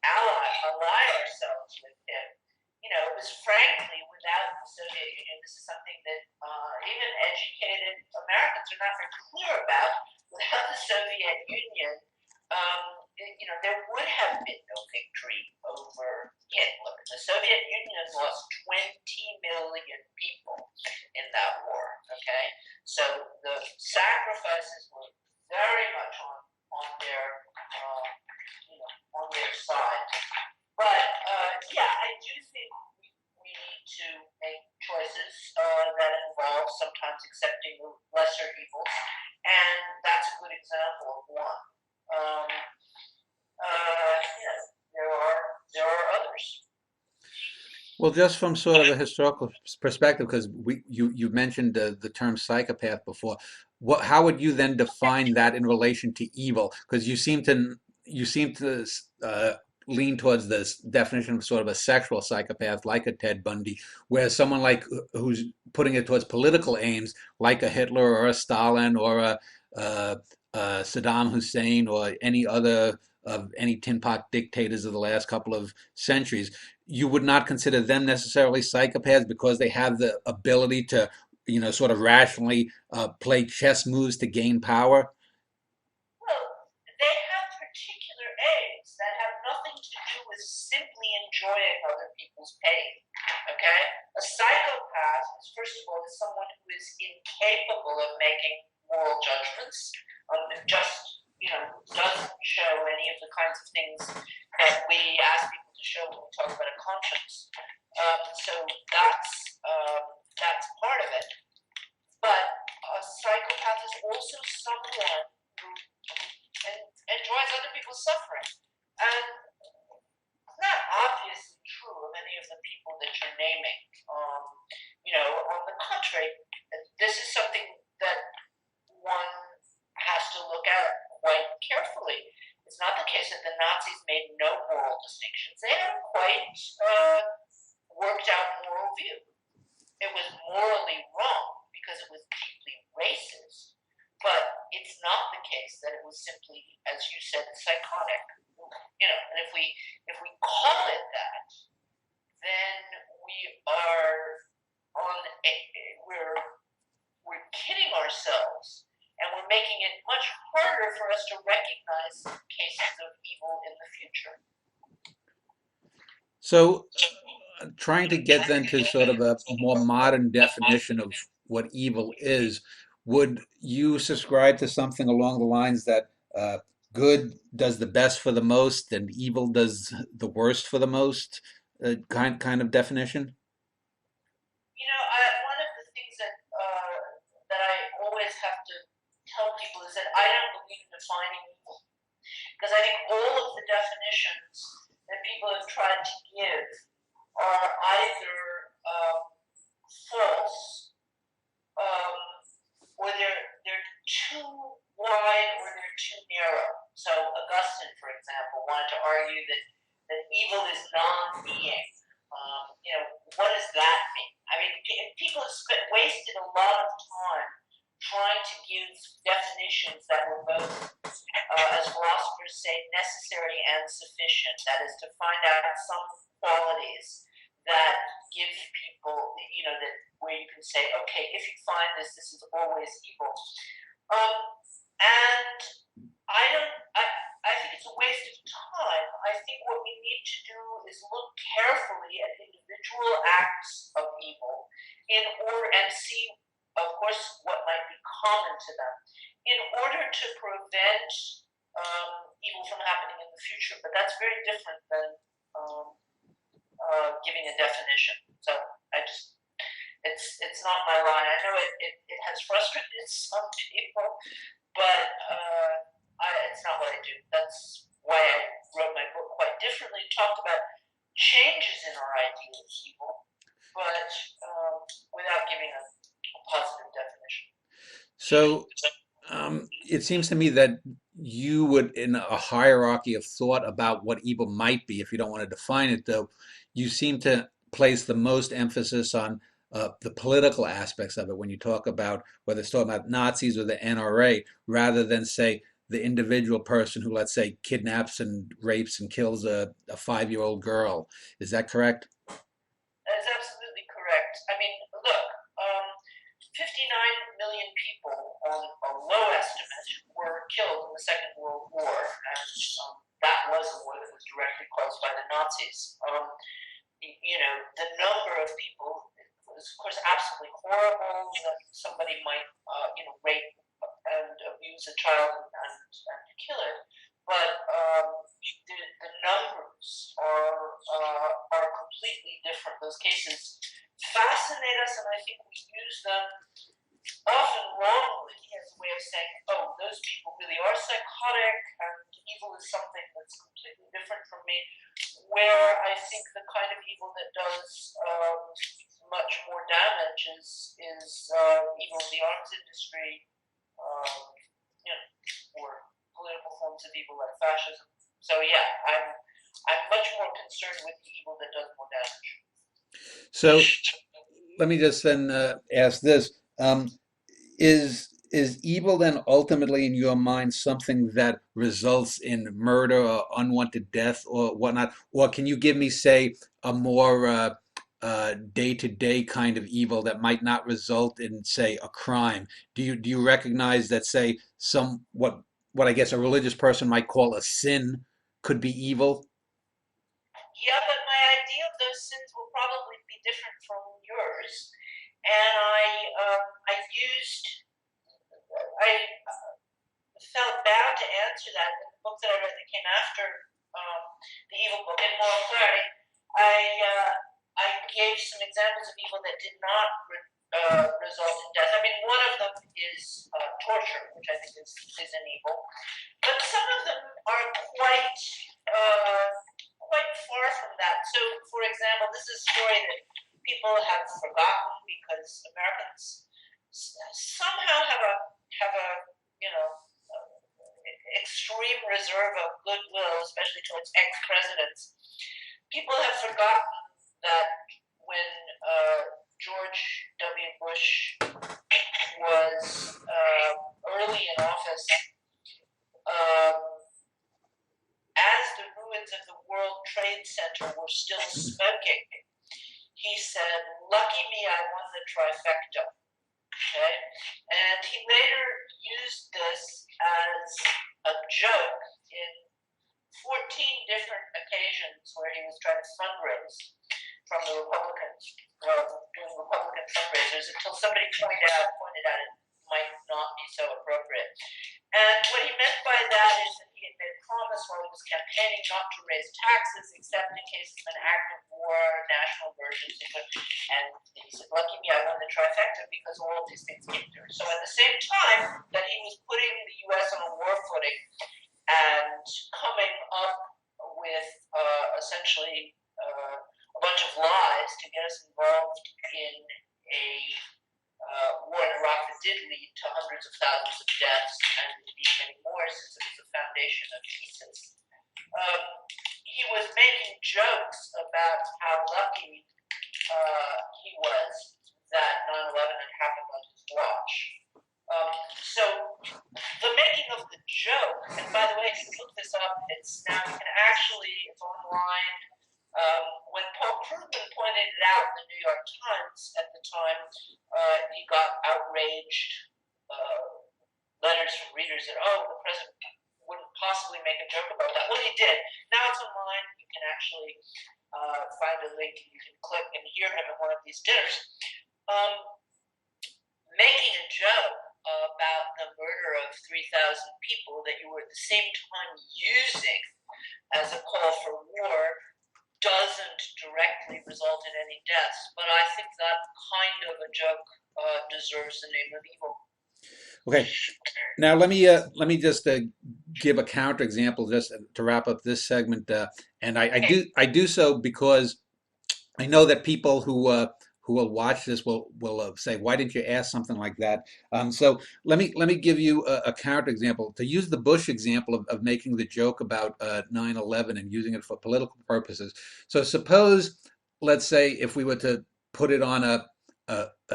ally ourselves with him, it was frankly without the Soviet Union. This is something that even educated Americans are not very clear about. Without the Soviet Union, there would have been no victory over Hitler. The Soviet Union lost 20 million people in that war. Okay, so the sacrifices were very much on their on their side. But yeah, I do think we need to make choices that involve sometimes accepting lesser evils, and that's a good example of one. Um, there are others. Well, just from sort of a historical perspective, because you mentioned the term psychopath before. How would you then define that in relation to evil? Because you seem to uh, lean towards this definition of sort of a sexual psychopath, like a Ted Bundy, whereas someone like who's putting it towards political aims, like a Hitler or a Stalin or uh, Saddam Hussein or any other of any tin pot dictators of the last couple of centuries, you would not consider them necessarily psychopaths because they have the ability to, sort of rationally play chess moves to gain power. Well, they have particular aims that have nothing to do with simply enjoying other people's pain. Okay? A psychopath is, first of all, is someone who is incapable of making moral judgments, just, doesn't show any of the kinds of things that we ask people to show when we talk about a conscience. So that's part of it. But a psychopath is also someone who enjoys other people's suffering. And it's not obviously true of any of the people that you're naming. On the contrary, this is something that one has to look at quite carefully. It's not the case that the Nazis made no moral distinctions. They had a quite worked out moral view. It was morally wrong because it was deeply racist, but it's not the case that it was simply, as you said, psychotic. And if we call it that, then we are we're kidding ourselves, and we're making it much harder for us to recognize cases of evil in the future. So, trying to get then to sort of a more modern definition of what evil is, would you subscribe to something along the lines that good does the best for the most and evil does the worst for the most, kind of definition? One of the things that I always have to tell people is that I don't believe in defining evil, because I think all of the definitions that people have tried to give are either false, um, or they're too wide or they're too narrow. So Augustine, for example, wanted to argue that evil is non-being. What does that mean? I mean, people have wasted a lot of time trying to give definitions that were both, as philosophers say, necessary and sufficient. That is, to find out some qualities that give people, that where you can say, okay, if you find this, this is always evil. And I don't. I think it's a waste of time. I think what we need to do is look carefully at individual acts of evil in order and see, of course, what might be common to them, in order to prevent evil from happening in the future. But that's very different than giving a definition. So I just, it's not my line. I know it has frustrated some people, but it's not what I do. That's why I wrote my book quite differently. Talked about changes in our idea of evil, but without giving a positive definition. So, it seems to me that you would, in a hierarchy of thought about what evil might be, if you don't want to define it, though, you seem to place the most emphasis on the political aspects of it when you talk about whether it's talking about Nazis or the NRA, rather than say the individual person who, let's say, kidnaps and rapes and kills a 5-year-old girl. Is that correct? is absolutely correct. I mean, look, um, 59 million people, on a low estimate, were killed in the Second World War, and that was a war that was directly caused by the Nazis. The number of people was, of course, absolutely horrible. That somebody might, rape and abuse a child and kill it, but the numbers are completely different. Those cases fascinate us, and I think we use them often wrongly as a way of saying, oh, those people really are psychotic and evil is something that's completely different from me. Where I think the kind of evil that does much more damage is evil in the arms industry, um, or political forms of evil like fascism. So yeah, I'm much more concerned with the evil that does more damage. So let me just then ask this. Is evil then ultimately in your mind something that results in murder or unwanted death or whatnot? Or can you give me, say, a more day-to-day kind of evil that might not result in, say, a crime? Do you recognize that, say, some what I guess a religious person might call a sin could be evil? Yeah, but my idea of those sins will probably be different from yours. And I used, I felt bound to answer that in the book that I read that came after the evil book, in Moral Clarity. I I gave some examples of evil that did not result in death. I mean, one of them is torture, which I think is an evil, but some of them are uh, quite far from that. So, for example, this is a story that people have forgotten because Americans somehow have a you know extreme reserve of goodwill, especially towards ex-presidents. People have forgotten that when George W. Bush was early in office, um, as the ruins of the World Trade Center were still smoking, he said, "Lucky me, I won the trifecta." Okay, and he later used this as a joke in 14 different occasions where he was trying to fundraise from the Republicans, doing Republican fundraisers, until somebody pointed out it might not be so appropriate. And what he meant by that is that he had made a promise while he was campaigning not to raise taxes except in case of an act of war, national emergency. And he said, "Lucky me, I won the trifecta because all of these things came through." So at the same time that he was putting the U.S. on a war footing and coming up with essentially a bunch of lies to get us involved in a war in Iraq that did lead to hundreds of thousands of deaths and indeed many more since it was the foundation of ISIS. He was making jokes about how lucky he was that 9/11 had happened on his watch. So the making of the joke, and by the way, if you look this up, it's online. When Paul Krugman pointed it out in the New York Times at the time, he got outraged letters from readers that, oh, the president wouldn't possibly make a joke about that. Well, he did. Now it's online. You can actually find a link. You can click and hear him at one of these dinners. Making a joke about the murder of 3,000 people that you were at the same time using as a call for war doesn't directly result in any deaths, but I think that kind of a joke deserves the name of evil. Okay. Now let me just give a counterexample just to wrap up this segment, and I do so because I know that people who will watch this will say, "Why didn't you ask something like that?" So let me give you a counterexample. To use the Bush example of making the joke about 9/11 and using it for political purposes. So suppose, let's say, if we were to put it on a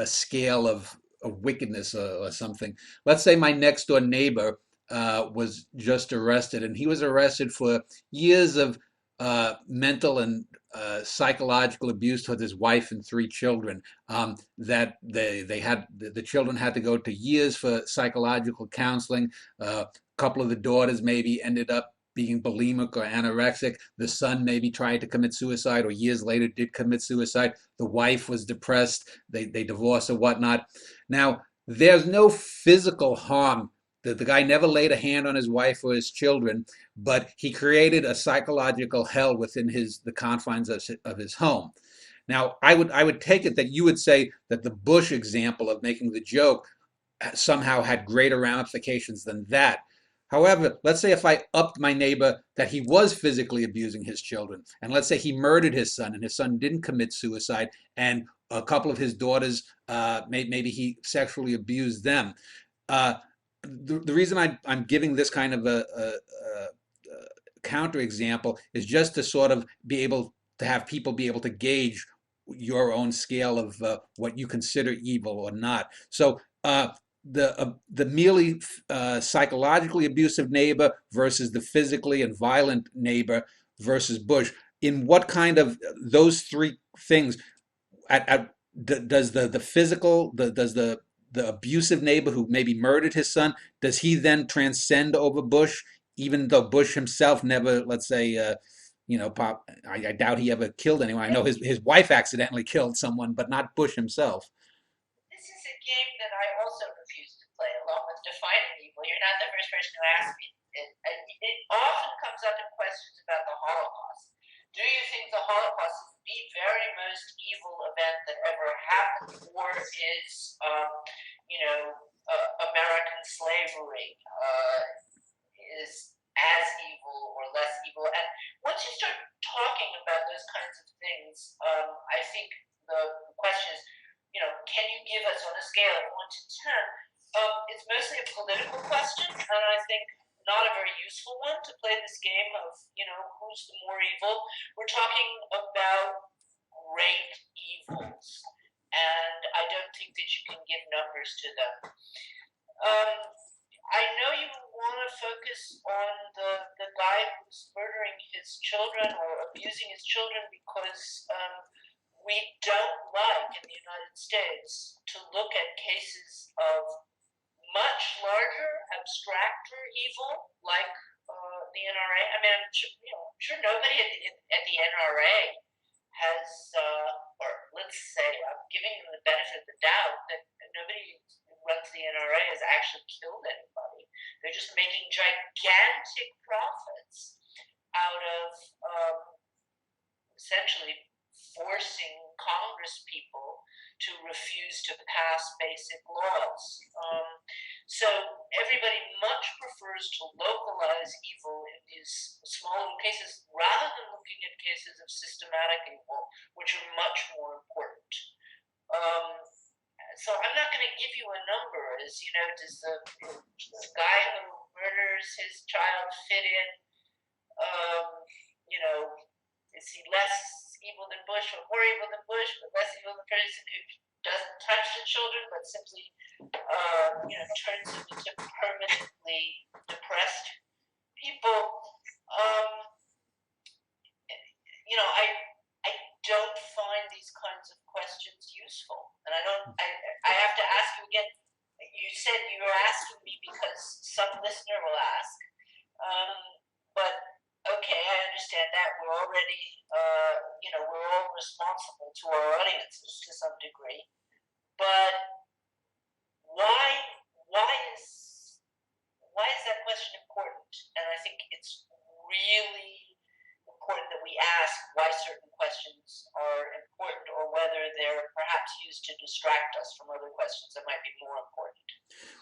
scale of wickedness or something. Let's say my next door neighbor was just arrested, and he was arrested for years of mental and psychological abuse towards his wife and three children. That they had the children had to go to years for psychological counseling. A couple of the daughters maybe ended up being bulimic or anorexic. The son maybe tried to commit suicide, or years later did commit suicide. The wife was depressed. They divorced or whatnot. Now there's no physical harm. The guy never laid a hand on his wife or his children, but he created a psychological hell within the confines of his home. Now, I would take it that you would say that the Bush example of making the joke somehow had greater ramifications than that. However, let's say if I upped my neighbor that he was physically abusing his children, and let's say he murdered his son and his son didn't commit suicide, and a couple of his daughters, maybe he sexually abused them. Uh, the reason I'm giving this kind of a counter example is just to sort of be able to have people be able to gauge your own scale of what you consider evil or not. So the merely psychologically abusive neighbor versus the physically and violent neighbor versus Bush. In what kind of those three things at does the physical does the abusive neighbor who maybe murdered his son, does he then transcend over Bush, even though Bush himself never, let's say, I doubt he ever killed anyone. I know his wife accidentally killed someone, but not Bush himself. This is a game that I also refuse to play, along with defining evil. You're not the first person to ask me. It often comes up in questions about the Holocaust. Do you think the Holocaust is the very most evil event that ever happened, or is, American slavery is as evil or less evil? And once you start talking about those kinds of things, I think the question is, can you give us on a scale of 1 to 10? It's mostly a political question, and I think not a very useful one to play this game of, who's the more evil. We're talking about great evils, and I don't think that you can give numbers to them. I know you want to focus on the guy who's murdering his children or abusing his children because we don't like in the United States to look at cases of much larger, abstracter evil like the NRA. I mean, I'm sure nobody at the NRA has, or let's say, I'm giving them the benefit of the doubt that nobody who runs the NRA has actually killed anybody. They're just making gigantic profits out of essentially forcing Congress people to refuse to pass basic laws. So everybody much prefers to localize evil in these small little cases rather than looking at cases of systematic evil, which are much more important. So I'm not going to give you a number as, does the guy who murders his child fit in, is he less evil than Bush or more evil than Bush, but less evil than the person who doesn't touch the children but simply turns them into permanently depressed people. I don't find these kinds of questions useful, and I have to ask you again. You said you were asking me because some listener will ask, but okay, I understand that. We're already, we're all responsible to our audiences to some degree. But why is that question important? And I think it's really important that we ask why certain questions are important, or whether they're perhaps used to distract us from other questions that might be more important.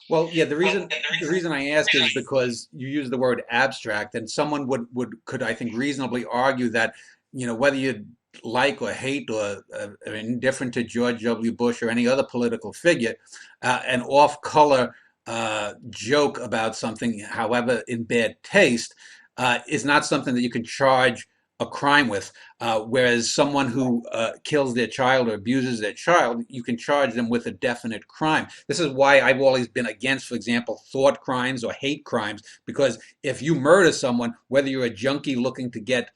Well, yeah, the reason I ask is because you use the word abstract, and someone could I think reasonably argue that whether you like or hate or are indifferent to George W. Bush or any other political figure, an off-color joke about something, however in bad taste, is not something that you can charge a crime with. Whereas someone who kills their child or abuses their child, you can charge them with a definite crime. This is why I've always been against, for example, thought crimes or hate crimes, because if you murder someone, whether you're a junkie looking to get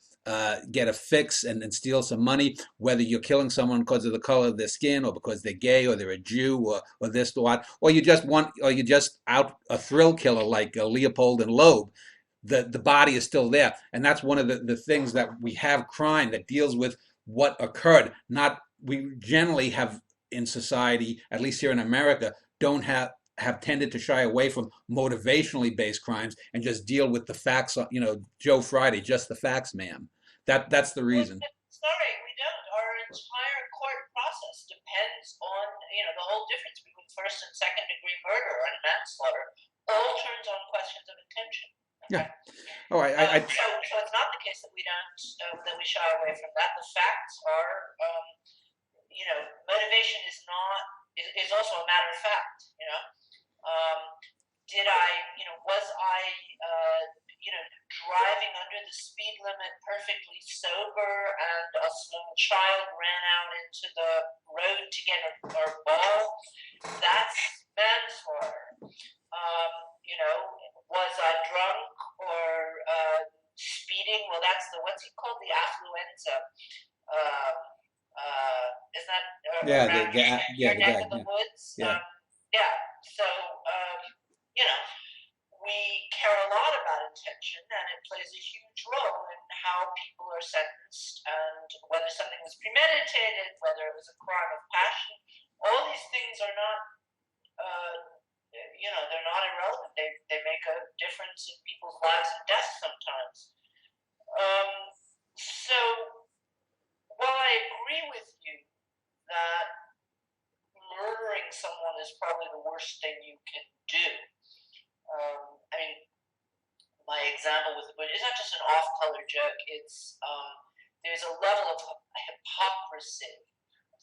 get a fix and steal some money, whether you're killing someone because of the color of their skin or because they're gay or they're a Jew or this or what, or you just out a thrill killer like Leopold and Loeb. The body is still there, and that's one of the things that we have crime that deals with what occurred. Not we generally have in society, at least here in America, don't have tended to shy away from motivationally based crimes and just deal with the facts. Joe Friday, just the facts, ma'am. That's the Well, reason. sorry, we don't. Our entire court process depends on, the whole difference between first and second degree murder and manslaughter all turns on questions of intention. Yeah. Okay. Oh, So it's not the case that we don't that we shy away from that. The facts are, motivation is also a matter of fact. Um, did I, was I, driving under the speed limit perfectly sober, and a small child ran out into the road to get our ball? That's manslaughter. Was I drunk or speeding? Well, that's what's it called? The affluenza. Uh, is that yeah, around yeah, your the neck guy, of the yeah, woods? yeah. Yeah. So, you know, we care a lot about intention, and it plays a huge role in how people are sentenced, and whether something was premeditated, whether it was a crime of passion. All these things are not, they're not irrelevant. They make a difference in people's lives and deaths sometimes. So, while I agree with you that murdering someone is probably the worst thing you can do, I mean, my example with the Buddha is not just an off-color joke. It's there's a level of hypocrisy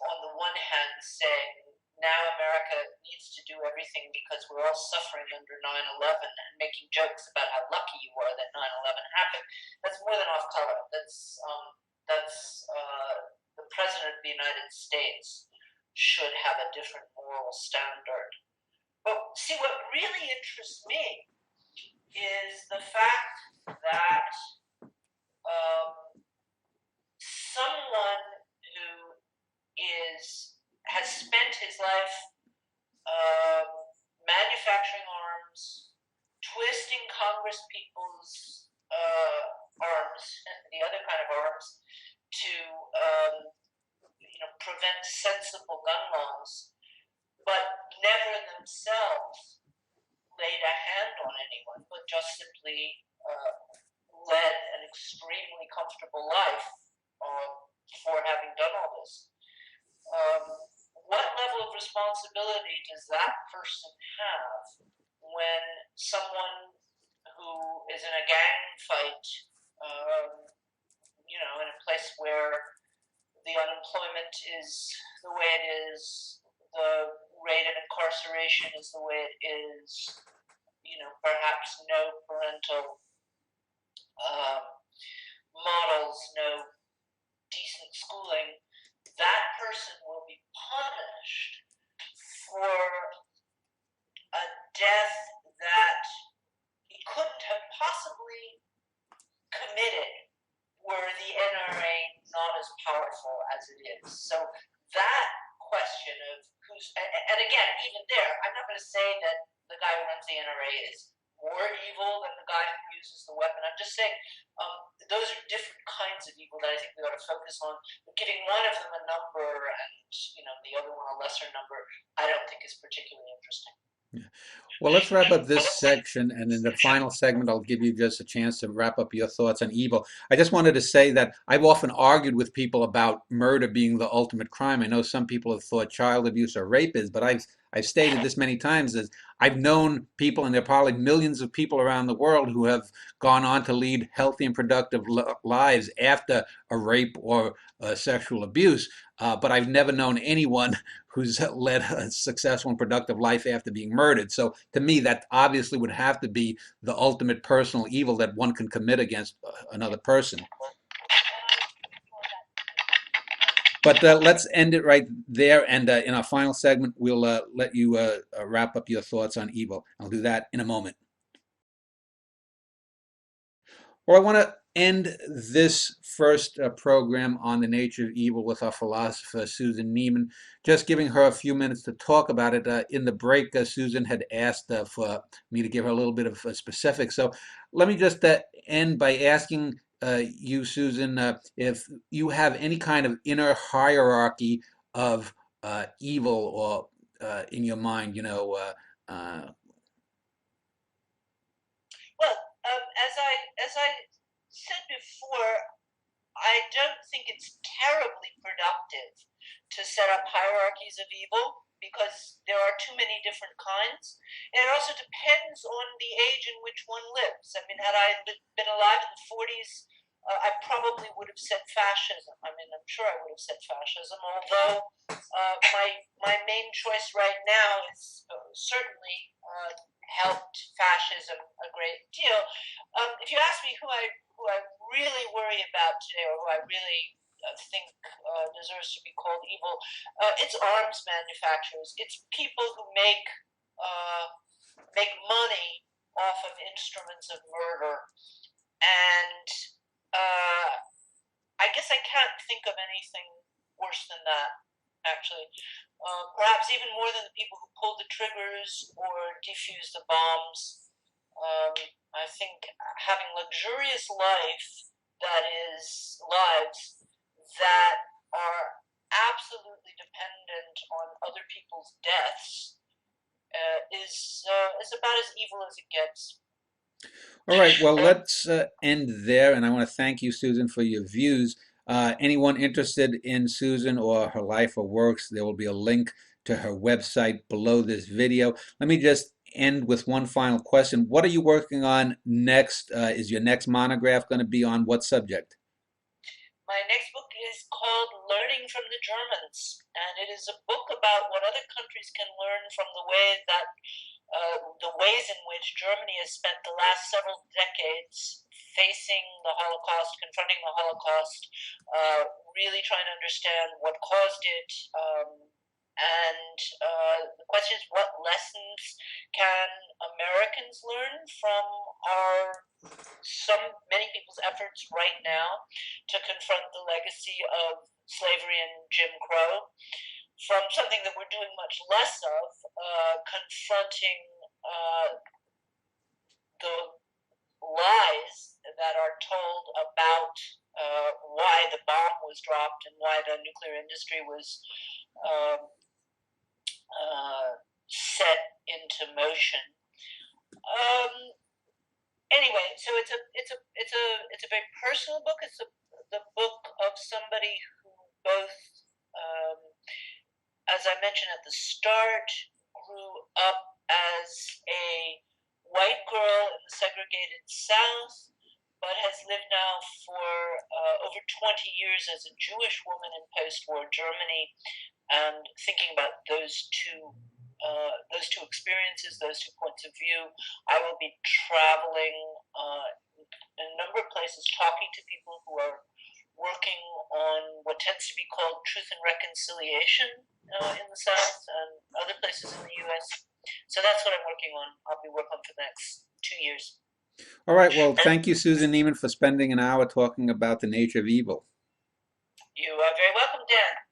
on the one hand, saying now America needs to do everything because we're all suffering under 9/11 and making jokes about how lucky you are that 9/11 happened. That's more than off-color. That's the president of the United States should have a different moral standard. But see, what really interests me is the fact that someone who has spent his life manufacturing arms, twisting Congress people's arms, and the other kind of arms, to prevent sensible gun laws, but never themselves laid a hand on anyone, but just simply led an extremely comfortable life for having done all this. What level of responsibility does that person have when someone who is in a gang fight, in a place where the unemployment is the way it is, the rate of incarceration is the way it is, perhaps no parental models, no decent schooling, that person will be punished for a death that he couldn't have possibly committed were the NRA not as powerful as it is. So that question of and again, even there, I'm not going to say that the guy who runs the NRA is more evil than the guy who uses the weapon. I'm just saying those are different kinds of evil that I think we ought to focus on. But giving one of them a number and the other one a lesser number, I don't think is particularly interesting. Yeah. Well, let's wrap up this section, and in the final segment, I'll give you just a chance to wrap up your thoughts on evil. I just wanted to say that I've often argued with people about murder being the ultimate crime. I know some people have thought child abuse or rape is, but I've stated this many times as I've known people, and there are probably millions of people around the world who have gone on to lead healthy and productive lives after a rape or sexual abuse. But I've never known anyone who's led a successful and productive life after being murdered. So to me, that obviously would have to be the ultimate personal evil that one can commit against another person. But let's end it right there. And in our final segment, we'll let you wrap up your thoughts on evil. I'll do that in a moment. Well, I want to end this first program on the nature of evil with our philosopher, Susan Neiman, just giving her a few minutes to talk about it. In the break, Susan had asked for me to give her a little bit of specifics. So let me just end by asking you, Susan, if you have any kind of inner hierarchy of evil or in your mind, Well, as I said before, I don't think it's terribly productive to set up hierarchies of evil because there are too many different kinds. And it also depends on the age in which one lives. I mean, had I been alive in the 40s, I probably would have said fascism. I mean, I'm sure I would have said fascism, although my main choice right now is certainly helped fascism a great deal. If you ask me who I really worry about today, or who I really think deserves to be called evil, it's arms manufacturers. It's people who make money off of instruments of murder, and uh, I guess I can't think of anything worse than that. Actually, perhaps even more than the people who pulled the triggers or defused the bombs. Um, I think having luxurious lives that are absolutely dependent on other people's deaths is about as evil as it gets. all right, well, let's end there. And I want to thank you, Susan, for your views. Anyone interested in Susan or her life or works, there will be a link to her website below this video. Let me just end with one final question. What are you working on next? Is your next monograph going to be on what subject? My next book is called Learning from the Germans, and it is a book about what other countries can learn from the ways in which Germany has spent the last several decades facing the Holocaust, confronting the Holocaust, really trying to understand what caused it. And the question is, what lessons can Americans learn from many people's efforts right now to confront the legacy of slavery and Jim Crow, from something that we're doing much less of, confronting the lies that are told about why the bomb was dropped and why the nuclear industry was um, set into motion. Anyway, so it's a very personal book. It's the book of somebody who both, um, as I mentioned at the start, grew up as a white girl in the segregated South, but has lived now for over 20 years as a Jewish woman in post-war Germany, and thinking about those two experiences, those two points of view. I will be traveling in a number of places, talking to people who are working on what tends to be called truth and reconciliation in the South and other places in the U.S. So that's what I'm working on. I'll be working on for the next 2 years. All right, well, thank you, Susan Neiman, for spending an hour talking about the nature of evil. You are very welcome, Dan.